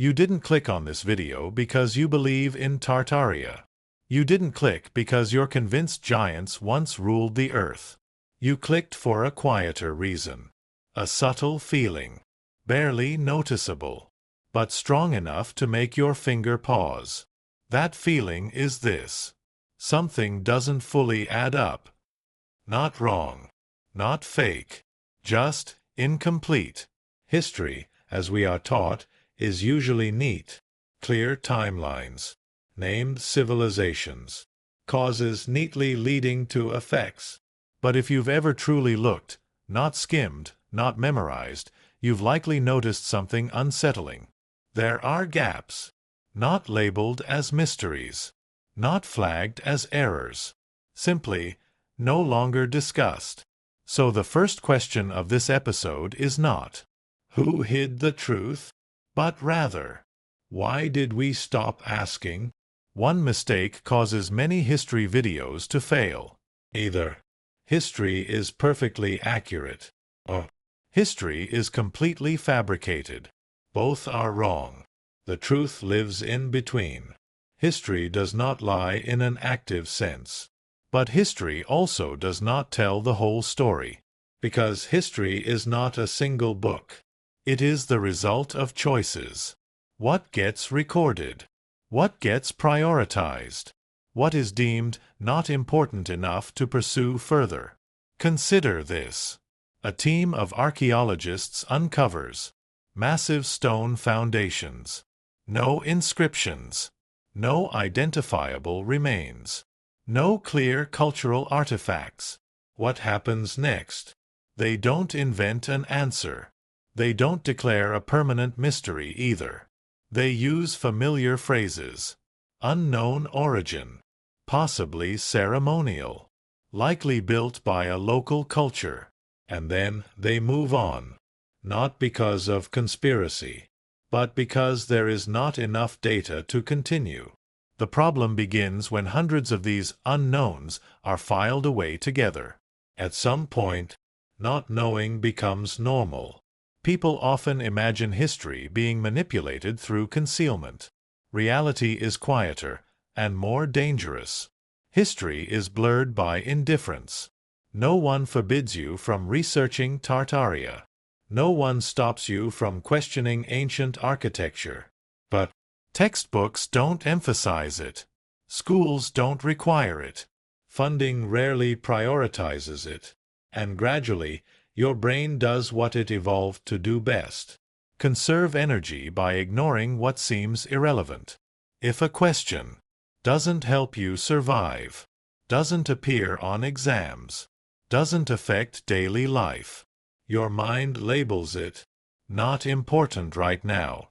You didn't click on this video because you believe in Tartaria. You didn't click because you're convinced giants once ruled the earth. You clicked for a quieter reason. A subtle feeling. Barely noticeable. But strong enough to make your finger pause. That feeling is this. Something doesn't fully add up. Not wrong. Not fake. Just incomplete. History, as we are taught, is usually neat. Clear timelines. Named civilizations. Causes neatly leading to effects. But if you've ever truly looked, not skimmed, not memorized, you've likely noticed something unsettling. There are gaps. Not labeled as mysteries. Not flagged as errors. Simply, no longer discussed. So the first question of this episode is not, who hid the truth? But rather, why did we stop asking? One mistake causes many history videos to fail. Either history is perfectly accurate, or history is completely fabricated. Both are wrong. The truth lives in between. History does not lie in an active sense. But history also does not tell the whole story. Because history is not a single book. It is the result of choices. What gets recorded? What gets prioritized? What is deemed not important enough to pursue further? Consider this. A team of archaeologists uncovers massive stone foundations. No inscriptions. No identifiable remains. No clear cultural artifacts. What happens next? They don't invent an answer. They don't declare a permanent mystery either. They use familiar phrases. Unknown origin. Possibly ceremonial. Likely built by a local culture. And then they move on. Not because of conspiracy, but because there is not enough data to continue. The problem begins when hundreds of these unknowns are filed away together. At some point, not knowing becomes normal. People often imagine history being manipulated through concealment. Reality is quieter and more dangerous. History is blurred by indifference. No one forbids you from researching Tartaria. No one stops you from questioning ancient architecture. But textbooks don't emphasize it. Schools don't require it. Funding rarely prioritizes it. And gradually, your brain does what it evolved to do best. Conserve energy by ignoring what seems irrelevant. If a question doesn't help you survive, doesn't appear on exams, doesn't affect daily life, your mind labels it not important right now.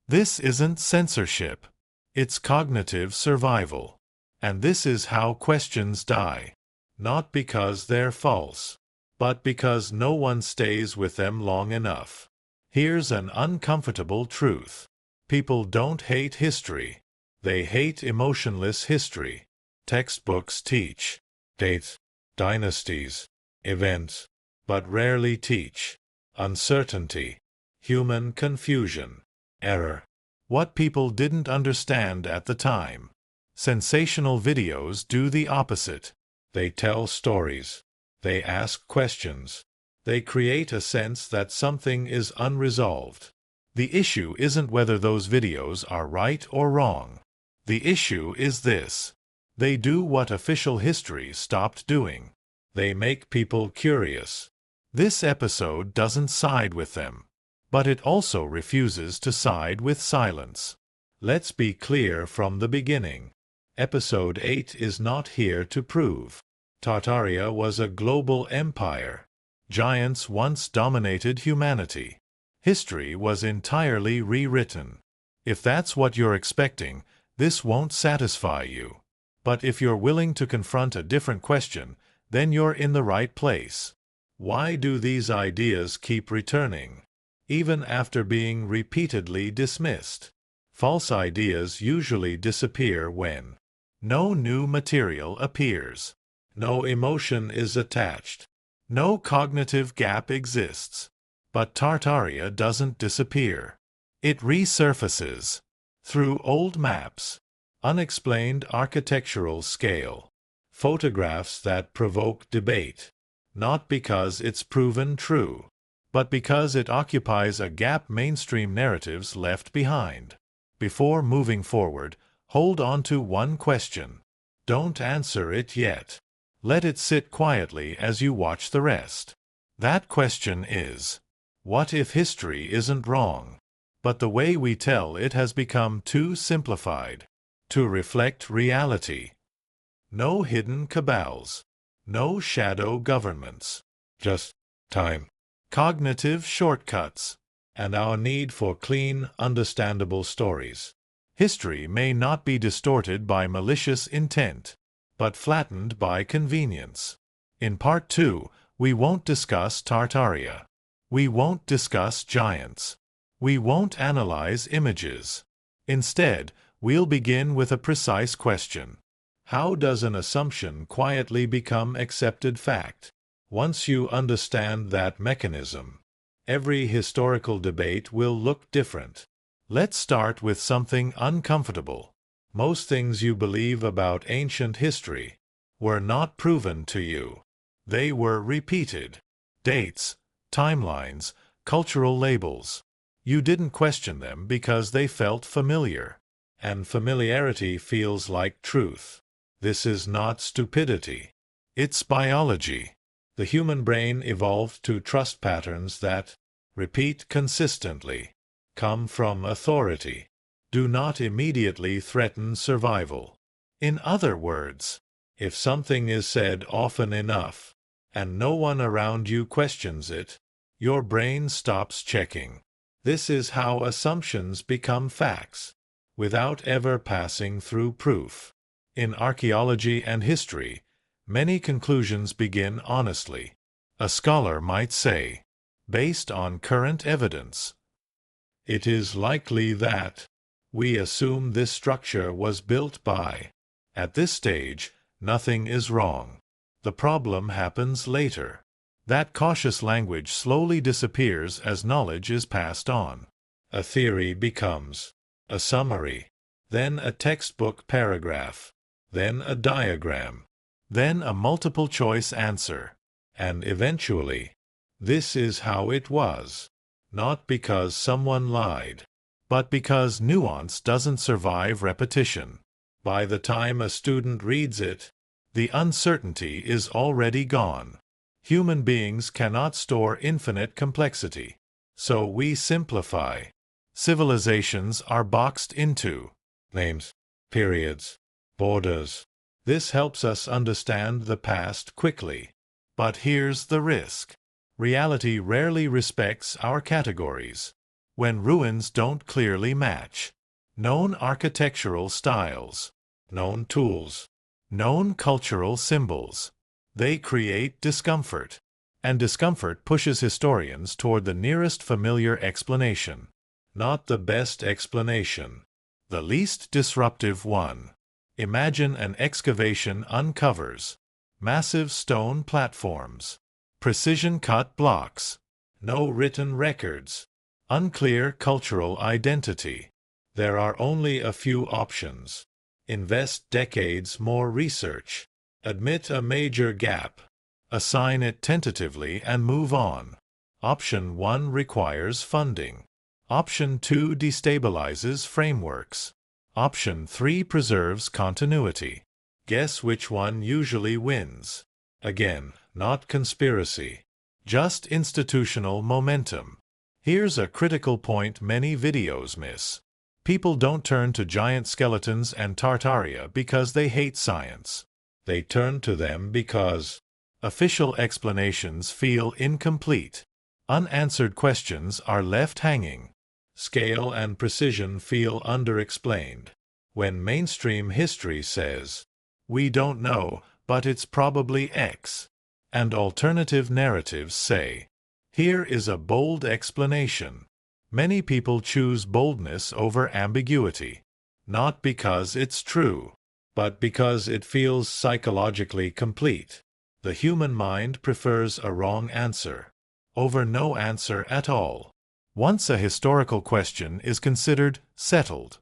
This isn't censorship. It's cognitive survival. And this is how questions die. Not because they're false, but because no one stays with them long enough. Here's an uncomfortable truth. People don't hate history. They hate emotionless history. Textbooks teach dates, dynasties, events, but rarely teach uncertainty, human confusion, error. What people didn't understand at the time. Sensational videos do the opposite. They tell stories. They ask questions. They create a sense that something is unresolved. The issue isn't whether those videos are right or wrong. The issue is this. They do what official history stopped doing. They make people curious. This episode doesn't side with them. But it also refuses to side with silence. Let's be clear from the beginning. Episode 8 is not here to prove Tartaria was a global empire. Giants once dominated humanity. History was entirely rewritten. If that's what you're expecting, this won't satisfy you. But if you're willing to confront a different question, then you're in the right place. Why do these ideas keep returning? Even after being repeatedly dismissed. False ideas usually disappear when no new material appears, no emotion is attached, no cognitive gap exists. But Tartaria doesn't disappear. It resurfaces through old maps, unexplained architectural scale, photographs that provoke debate, not because it's proven true, but because it occupies a gap mainstream narratives left behind. Before moving forward, hold on to one question. Don't answer it yet. Let it sit quietly as you watch the rest. That question is, what if history isn't wrong, but the way we tell it has become too simplified to reflect reality? No hidden cabals, no shadow governments, just time, cognitive shortcuts, and our need for clean, understandable stories. History may not be distorted by malicious intent, but flattened by convenience. In Part 2, we won't discuss Tartaria. We won't discuss giants. We won't analyze images. Instead, we'll begin with a precise question. How does an assumption quietly become accepted fact? Once you understand that mechanism, every historical debate will look different. Let's start with something uncomfortable. Most things you believe about ancient history were not proven to you. They were repeated. Dates, timelines, cultural labels. You didn't question them because they felt familiar, and familiarity feels like truth. This is not stupidity. It's biology. The human brain evolved to trust patterns that repeat consistently, come from authority, do not immediately threaten survival. In other words, if something is said often enough, and no one around you questions it, your brain stops checking. This is how assumptions become facts, without ever passing through proof. In archaeology and history, many conclusions begin honestly. A scholar might say, based on current evidence, it is likely that we assume this structure was built by. At this stage, nothing is wrong. The problem happens later. That cautious language slowly disappears as knowledge is passed on. A theory becomes a summary, then a textbook paragraph, then a diagram, then a multiple-choice answer, and eventually, this is how it was. Not because someone lied, but because nuance doesn't survive repetition. By the time a student reads it, the uncertainty is already gone. Human beings cannot store infinite complexity, so we simplify. Civilizations are boxed into names, periods, borders. This helps us understand the past quickly. But here's the risk. Reality rarely respects our categories. When ruins don't clearly match known architectural styles, known tools, known cultural symbols, they create discomfort. And discomfort pushes historians toward the nearest familiar explanation. Not the best explanation, the least disruptive one. Imagine an excavation uncovers massive stone platforms, precision-cut blocks, no written records, unclear cultural identity. There are only a few options. Invest decades more research. Admit a major gap. Assign it tentatively and move on. Option 1 requires funding. Option 2 destabilizes frameworks. Option 3 preserves continuity. Guess which one usually wins? Again, not conspiracy, just institutional momentum. Here's a critical point many videos miss. People don't turn to giant skeletons and Tartaria because they hate science. They turn to them because official explanations feel incomplete. Unanswered questions are left hanging. Scale and precision feel underexplained. When mainstream history says, "We don't know, but it's probably X," and alternative narratives say, "Here is a bold explanation," many people choose boldness over ambiguity. Not because it's true, but because it feels psychologically complete. The human mind prefers a wrong answer over no answer at all. Once a historical question is considered settled,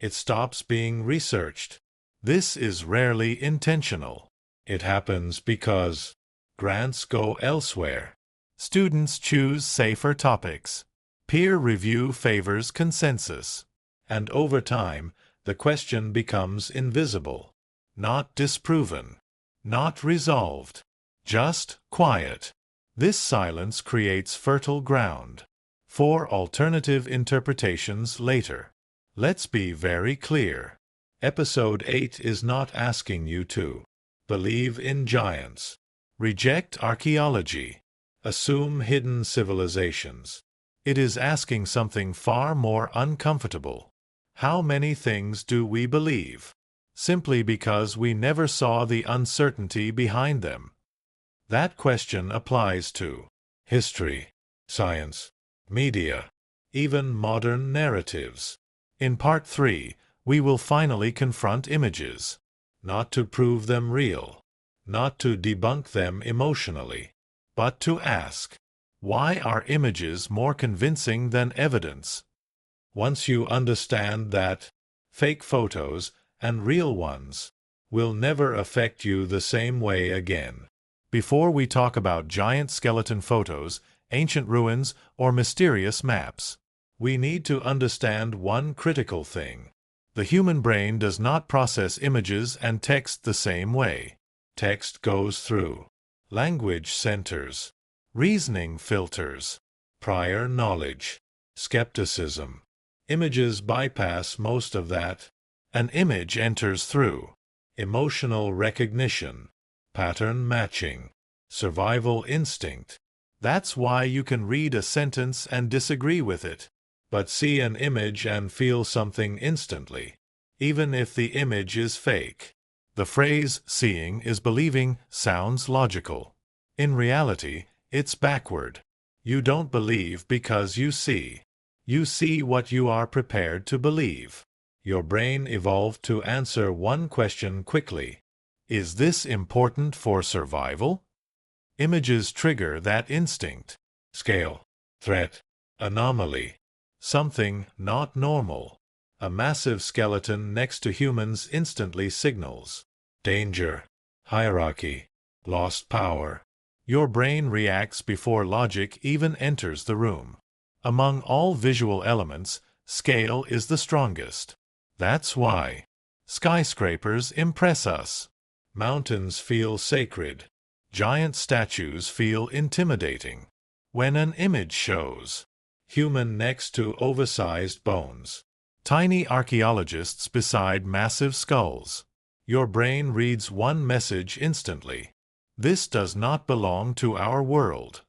it stops being researched. This is rarely intentional. It happens because grants go elsewhere. Students choose safer topics. Peer review favors consensus. And over time, the question becomes invisible. Not disproven. Not resolved. Just quiet. This silence creates fertile ground for alternative interpretations later. Let's be very clear. Episode 8 is not asking you to believe in giants, reject archaeology, assume hidden civilizations. It is asking something far more uncomfortable. How many things do we believe, simply because we never saw the uncertainty behind them? That question applies to history, science, media, even modern narratives. In Part 3, we will finally confront images, not to prove them real, not to debunk them emotionally, but to ask, why are images more convincing than evidence? Once you understand that, fake photos and real ones will never affect you the same way again. Before we talk about giant skeleton photos, ancient ruins, or mysterious maps, we need to understand one critical thing. The human brain does not process images and text the same way. Text goes through language centers, reasoning filters, prior knowledge, skepticism. Images bypass most of that. An image enters through emotional recognition, pattern matching, survival instinct. That's why you can read a sentence and disagree with it, but see an image and feel something instantly, even if the image is fake. The phrase "seeing is believing" sounds logical. In reality, it's backward. You don't believe because you see. You see what you are prepared to believe. Your brain evolved to answer one question quickly. Is this important for survival? Images trigger that instinct. Scale, threat, anomaly. Something not normal. A massive skeleton next to humans instantly signals danger, hierarchy, lost power. Your brain reacts before logic even enters the room. Among all visual elements, scale is the strongest. That's why skyscrapers impress us. Mountains feel sacred. Giant statues feel intimidating. When an image shows human next to oversized bones, tiny archaeologists beside massive skulls, your brain reads one message instantly. This does not belong to our world.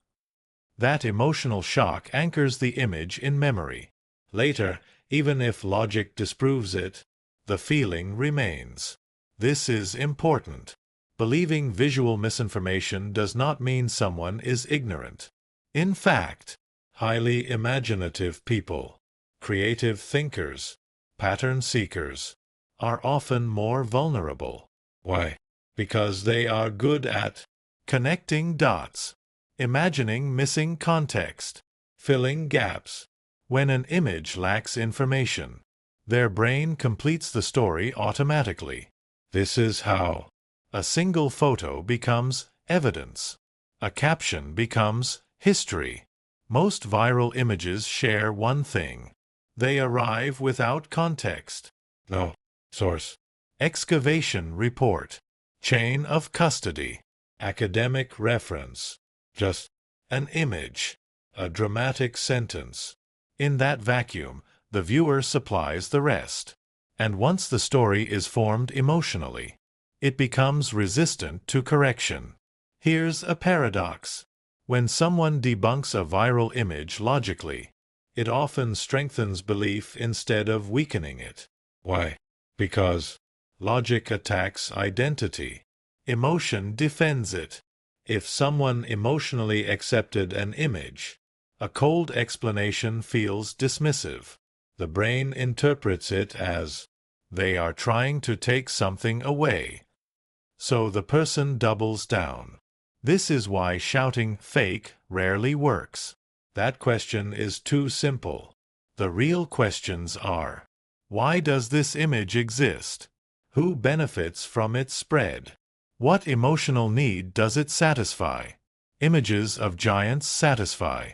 That emotional shock anchors the image in memory. Later, even if logic disproves it, the feeling remains. This is important. Believing visual misinformation does not mean someone is ignorant. In fact, highly imaginative people, creative thinkers, pattern seekers, are often more vulnerable. Why? Because they are good at connecting dots, imagining missing context, filling gaps. When an image lacks information, their brain completes the story automatically. This is how a single photo becomes evidence. A caption becomes history. Most viral images share one thing. They arrive without context. No source. Excavation report. Chain of custody. Academic reference. Just an image. A dramatic sentence. In that vacuum, the viewer supplies the rest. And once the story is formed emotionally, it becomes resistant to correction. Here's a paradox. When someone debunks a viral image logically, it often strengthens belief instead of weakening it. Why? Because logic attacks identity. Emotion defends it. If someone emotionally accepted an image, a cold explanation feels dismissive. The brain interprets it as they are trying to take something away. So the person doubles down. This is why shouting "fake" rarely works. That question is too simple. The real questions are: why does this image exist? Who benefits from its spread? What emotional need does it satisfy? Images of giants satisfy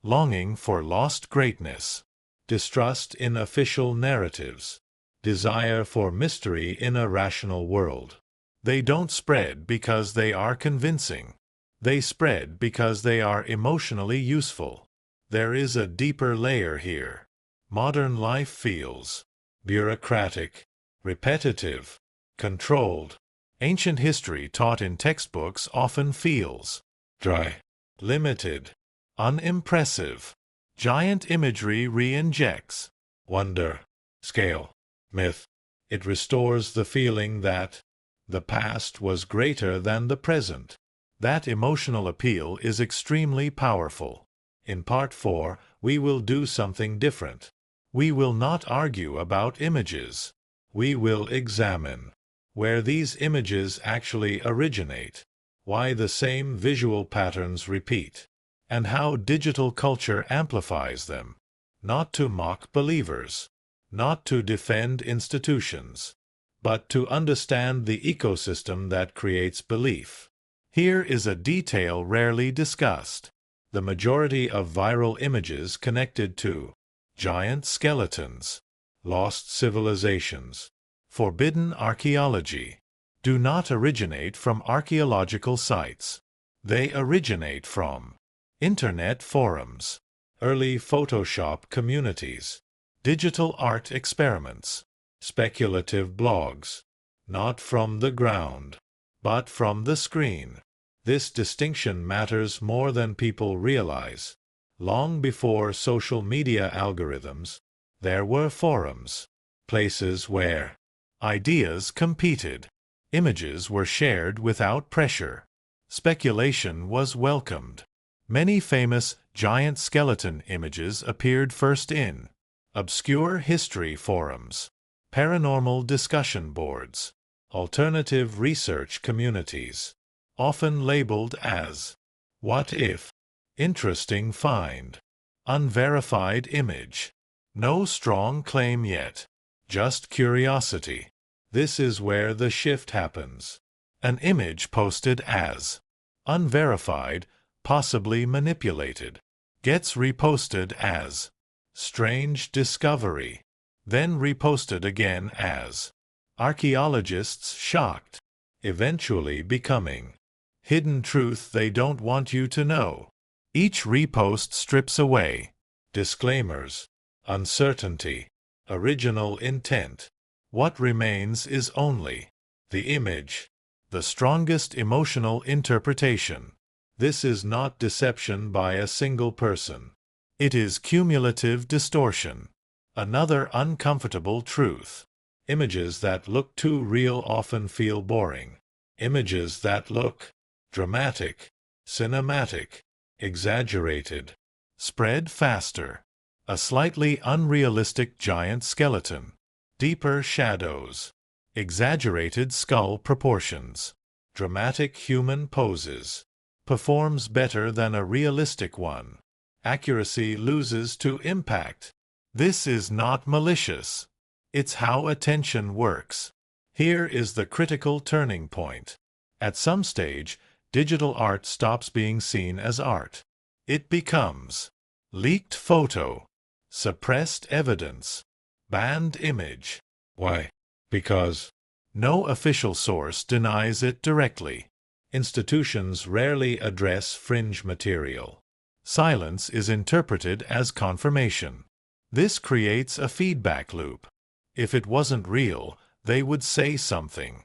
longing for lost greatness, distrust in official narratives, desire for mystery in a rational world. They don't spread because they are convincing. They spread because they are emotionally useful. There is a deeper layer here. Modern life feels bureaucratic, repetitive, controlled. Ancient history taught in textbooks often feels dry, limited, unimpressive. Giant imagery re-injects wonder, scale, myth. It restores the feeling that the past was greater than the present. That emotional appeal is extremely powerful. In Part 4, we will do something different. We will not argue about images. We will examine where these images actually originate, why the same visual patterns repeat, and how digital culture amplifies them. Not to mock believers, not to defend institutions, but to understand the ecosystem that creates belief. Here is a detail rarely discussed. The majority of viral images connected to giant skeletons, lost civilizations, forbidden archaeology do not originate from archaeological sites. They originate from internet forums, early Photoshop communities, digital art experiments, speculative blogs, not from the ground, but from the screen. This distinction matters more than people realize. Long before social media algorithms, there were forums, places where ideas competed, images were shared without pressure, speculation was welcomed. Many famous giant skeleton images appeared first in obscure history forums, paranormal discussion boards, alternative research communities, often labeled as "what if," interesting find, unverified image. No strong claim yet, just curiosity. This is where the shift happens. An image posted as unverified, possibly manipulated, gets reposted as strange discovery, then reposted again as archaeologists shocked, eventually becoming hidden truth they don't want you to know. Each repost strips away disclaimers, uncertainty, original intent. What remains is only the image, the strongest emotional interpretation. This is not deception by a single person. It is cumulative distortion. Another uncomfortable truth. Images that look too real often feel boring. Images that look dramatic, cinematic, exaggerated spread faster. A slightly unrealistic giant skeleton, deeper shadows, exaggerated skull proportions, dramatic human poses, performs better than a realistic one. Accuracy loses to impact. This is not malicious. It's how attention works. Here is the critical turning point. At some stage, digital art stops being seen as art. It becomes leaked photo, suppressed evidence, banned image. Why? Because no official source denies it directly. Institutions rarely address fringe material. Silence is interpreted as confirmation. This creates a feedback loop. If it wasn't real, they would say something.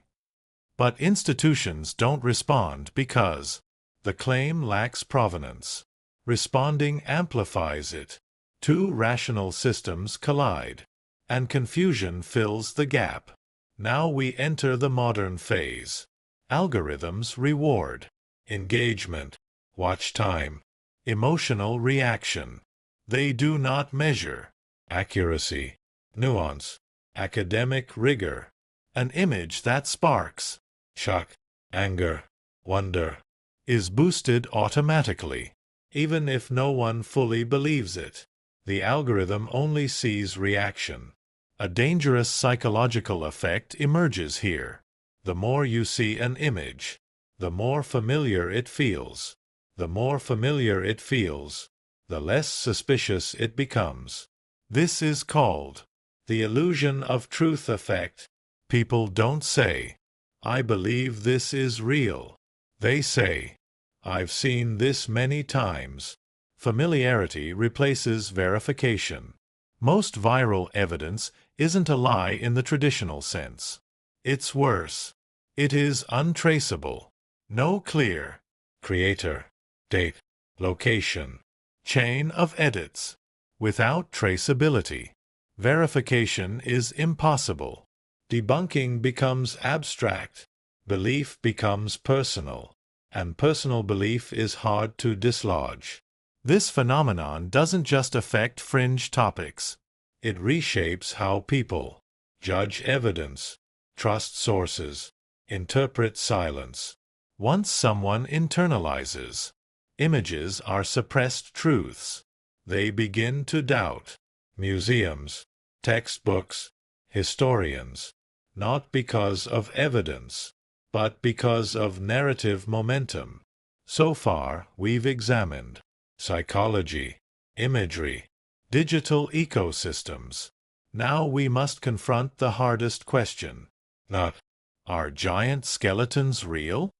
But institutions don't respond because the claim lacks provenance. Responding amplifies it. Two rational systems collide, and confusion fills the gap. Now we enter the modern phase. Algorithms reward engagement, watch time, emotional reaction. They do not measure accuracy, nuance, academic rigor. An image that sparks shock, anger, wonder is boosted automatically. even if no one fully believes it. The algorithm only sees reaction. A dangerous psychological effect emerges here. The more you see an image, the more familiar it feels. The more familiar it feels, the less suspicious it becomes. This is called the illusion of truth effect. People don't say, "I believe this is real." They say, "I've seen this many times." Familiarity replaces verification. Most viral evidence isn't a lie in the traditional sense. It's worse. It is untraceable. No clear creator, date, location, chain of edits. Without traceability, verification is impossible. Debunking becomes abstract. Belief becomes personal. And personal belief is hard to dislodge. This phenomenon doesn't just affect fringe topics. It reshapes how people judge evidence, trust sources, interpret silence. Once someone internalizes, images are suppressed truths. They begin to doubt museums, textbooks, historians, not because of evidence, but because of narrative momentum. So far, we've examined psychology, imagery, digital ecosystems. Now we must confront the hardest question. Not, are giant skeletons real?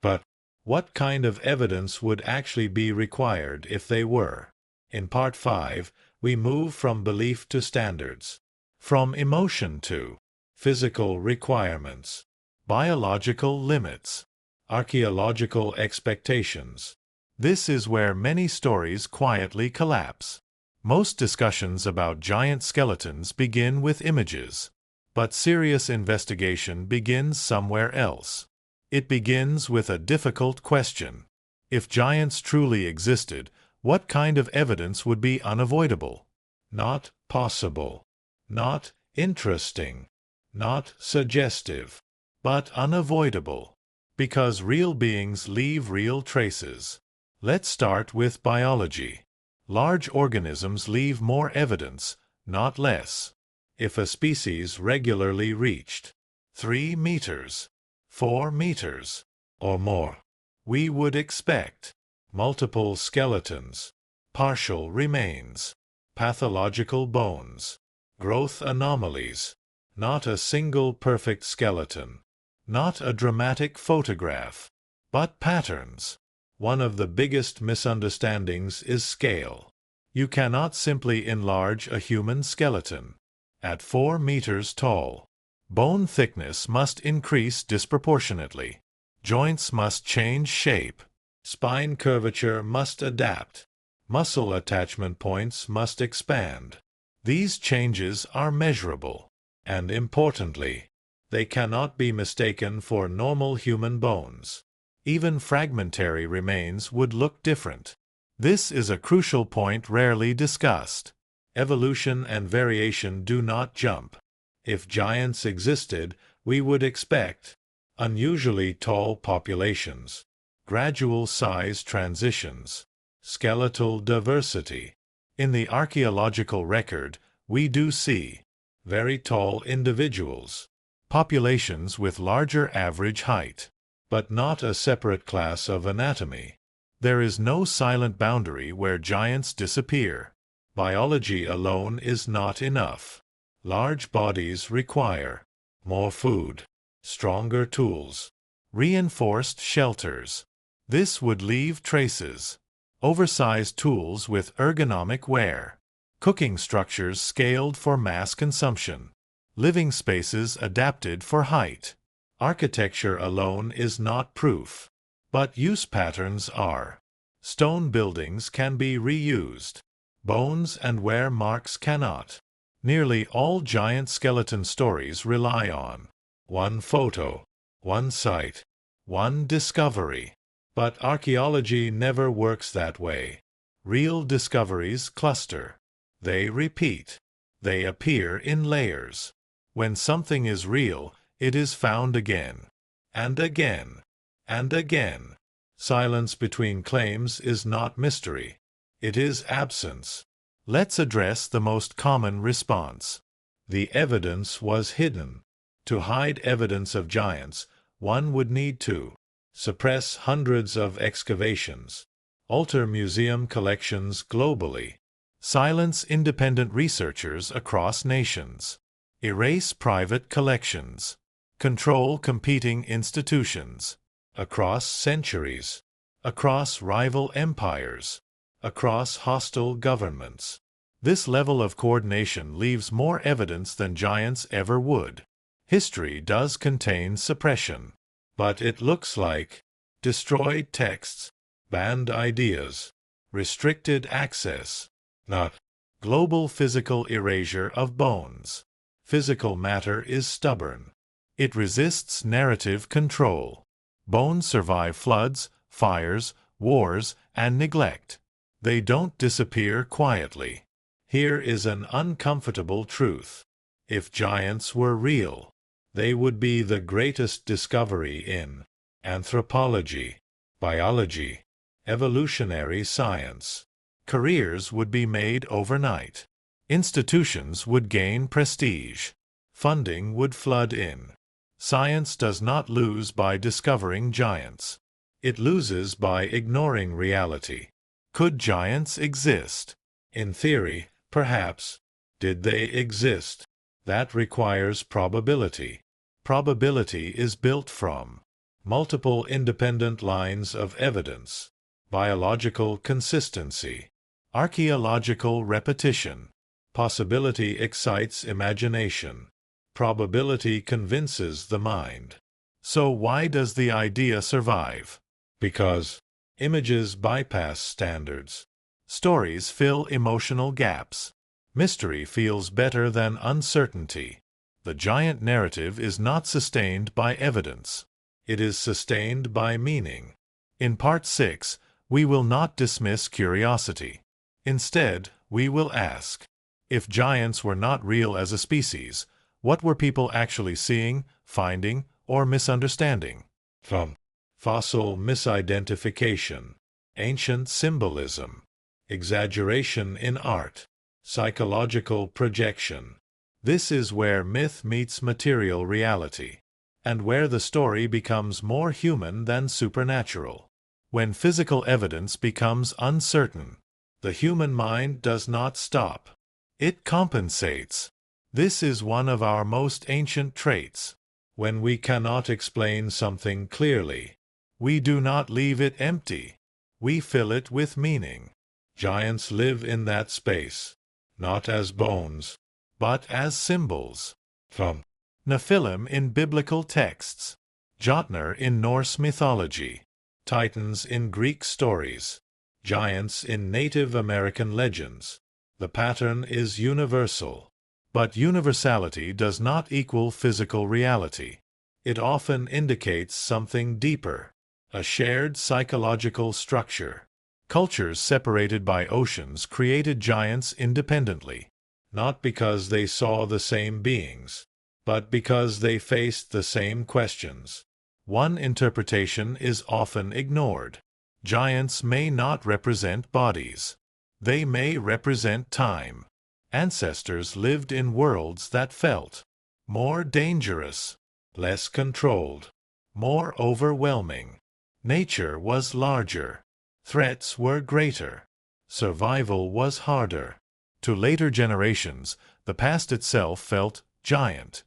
But what kind of evidence would actually be required if they were? In Part 5, we move from belief to standards, from emotion to physical requirements, biological limits, archaeological expectations. This is where many stories quietly collapse. Most discussions about giant skeletons begin with images, but serious investigation begins somewhere else. It begins with a difficult question. If giants truly existed, what kind of evidence would be unavoidable? Not possible, not interesting, not suggestive, but unavoidable, because real beings leave real traces. Let's start with biology. Large organisms leave more evidence, not less. If a species regularly reached 3 meters, 4 meters, or more, we would expect multiple skeletons, partial remains, pathological bones, growth anomalies, not a single perfect skeleton, not a dramatic photograph, but patterns. One of the biggest misunderstandings is scale. You cannot simply enlarge a human skeleton. At 4 meters tall, bone thickness must increase disproportionately. Joints must change shape. Spine curvature must adapt. Muscle attachment points must expand. These changes are measurable, and importantly, they cannot be mistaken for normal human bones. Even fragmentary remains would look different. This is a crucial point rarely discussed. Evolution and variation do not jump. If giants existed, we would expect unusually tall populations, gradual size transitions, skeletal diversity. In the archaeological record, we do see very tall individuals, populations with larger average height, but not a separate class of anatomy. There is no silent boundary where giants disappear. Biology alone is not enough. Large bodies require more food, stronger tools, reinforced shelters. This would leave traces. Oversized tools with ergonomic wear, cooking structures scaled for mass consumption, living spaces adapted for height. Architecture alone is not proof, but use patterns are. Stone buildings can be reused. Bones and wear marks cannot. Nearly all giant skeleton stories rely on one photo, one site, one discovery. But archaeology never works that way. Real discoveries cluster. They repeat. They appear in layers. When something is real, it is found again, and again, and again. Silence between claims is not mystery. It is absence. Let's address the most common response. The evidence was hidden. To hide evidence of giants, one would need to suppress hundreds of excavations, alter museum collections globally, silence independent researchers across nations, erase private collections, control competing institutions, across centuries, across rival empires, across hostile governments. This level of coordination leaves more evidence than giants ever would. History does contain suppression, but it looks like destroyed texts, banned ideas, restricted access, not global physical erasure of bones. Physical matter is stubborn. It resists narrative control. Bones survive floods, fires, wars, and neglect. They don't disappear quietly. Here is an uncomfortable truth. If giants were real, they would be the greatest discovery in anthropology, biology, evolutionary science. Careers would be made overnight. Institutions would gain prestige. Funding would flood in. Science does not lose by discovering giants. It loses by ignoring reality. Could giants exist? In theory, perhaps. Did they exist? That requires probability. Probability is built from multiple independent lines of evidence, biological consistency, archaeological repetition. Possibility excites imagination. Probability convinces the mind. So why does the idea survive? Because images bypass standards. Stories fill emotional gaps. Mystery feels better than uncertainty. The giant narrative is not sustained by evidence. It is sustained by meaning. In Part 6, we will not dismiss curiosity. Instead, we will ask, if giants were not real as a species, what were people actually seeing, finding, or misunderstanding? From fossil misidentification, ancient symbolism, exaggeration in art, psychological projection. This is where myth meets material reality, and where the story becomes more human than supernatural. When physical evidence becomes uncertain, the human mind does not stop. It compensates. This is one of our most ancient traits. When we cannot explain something clearly, we do not leave it empty. We fill it with meaning. Giants live in that space, not as bones, but as symbols. From Nephilim in biblical texts, Jotnar in Norse mythology, Titans in Greek stories, giants in Native American legends. The pattern is universal. But universality does not equal physical reality. It often indicates something deeper, a shared psychological structure. Cultures separated by oceans created giants independently, not because they saw the same beings, but because they faced the same questions. One interpretation is often ignored. Giants may not represent bodies. They may represent time. Ancestors lived in worlds that felt more dangerous, less controlled, more overwhelming. Nature was larger. Threats were greater. Survival was harder. To later generations, the past itself felt giant.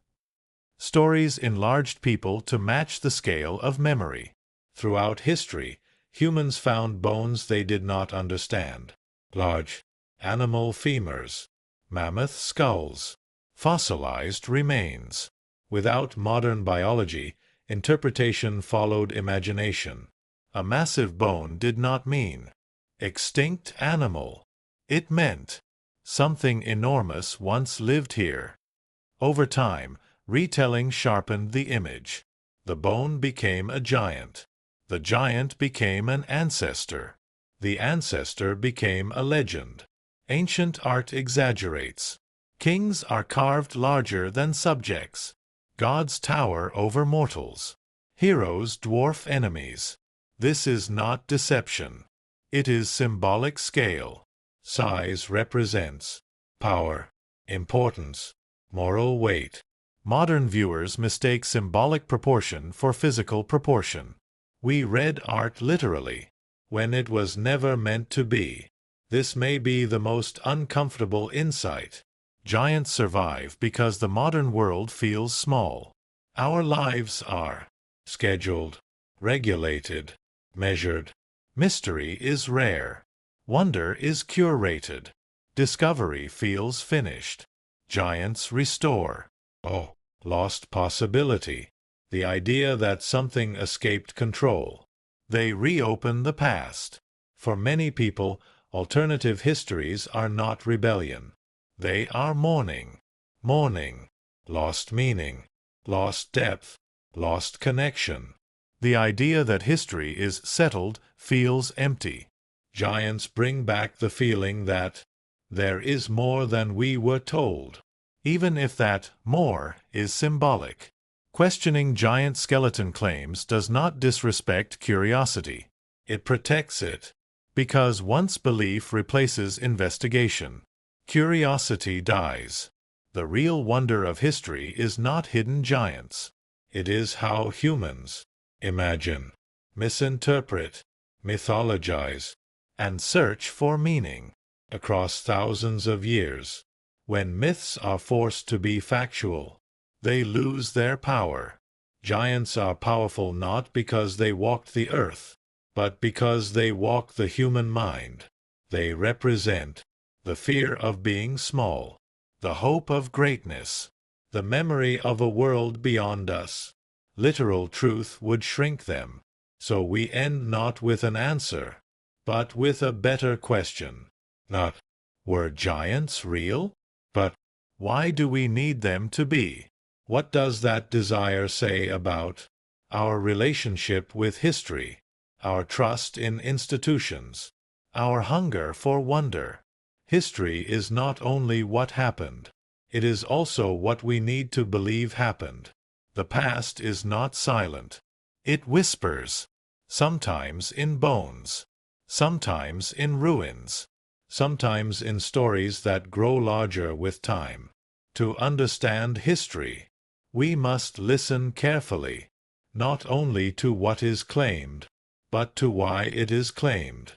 Stories enlarged people to match the scale of memory. Throughout history, humans found bones they did not understand. Large animal femurs, mammoth skulls, fossilized remains. Without modern biology, interpretation followed imagination. A massive bone did not mean extinct animal. It meant something enormous once lived here. Over time, retelling sharpened the image. The bone became a giant. The giant became an ancestor. The ancestor became a legend. Ancient art exaggerates. Kings are carved larger than subjects. Gods tower over mortals. Heroes dwarf enemies. This is not deception. It is symbolic scale. Size represents power, importance, moral weight. Modern viewers mistake symbolic proportion for physical proportion. We read art literally, when it was never meant to be. This may be the most uncomfortable insight. Giants survive because the modern world feels small. Our lives are scheduled, regulated, measured. Mystery is rare. Wonder is curated. Discovery feels finished. Giants restore. Oh, lost possibility. The idea that something escaped control. They reopen the past. For many people, alternative histories are not rebellion. They are mourning. Mourning. Lost meaning. Lost depth. Lost connection. The idea that history is settled feels empty. Giants bring back the feeling that there is more than we were told, even if that more is symbolic. Questioning giant skeleton claims does not disrespect curiosity. It protects it. Because once belief replaces investigation, curiosity dies. The real wonder of history is not hidden giants. It is how humans imagine, misinterpret, mythologize, and search for meaning across thousands of years. When myths are forced to be factual, they lose their power. Giants are powerful not because they walked the earth, but because they walk the human mind. They represent the fear of being small, the hope of greatness, the memory of a world beyond us. Literal truth would shrink them. So we end not with an answer, but with a better question. Not, were giants real? But, why do we need them to be? What does that desire say about our relationship with history, our trust in institutions, our hunger for wonder? History is not only what happened, it is also what we need to believe happened. The past is not silent. It whispers, sometimes in bones, sometimes in ruins, sometimes in stories that grow larger with time. To understand history, we must listen carefully, not only to what is claimed, but to why it is claimed.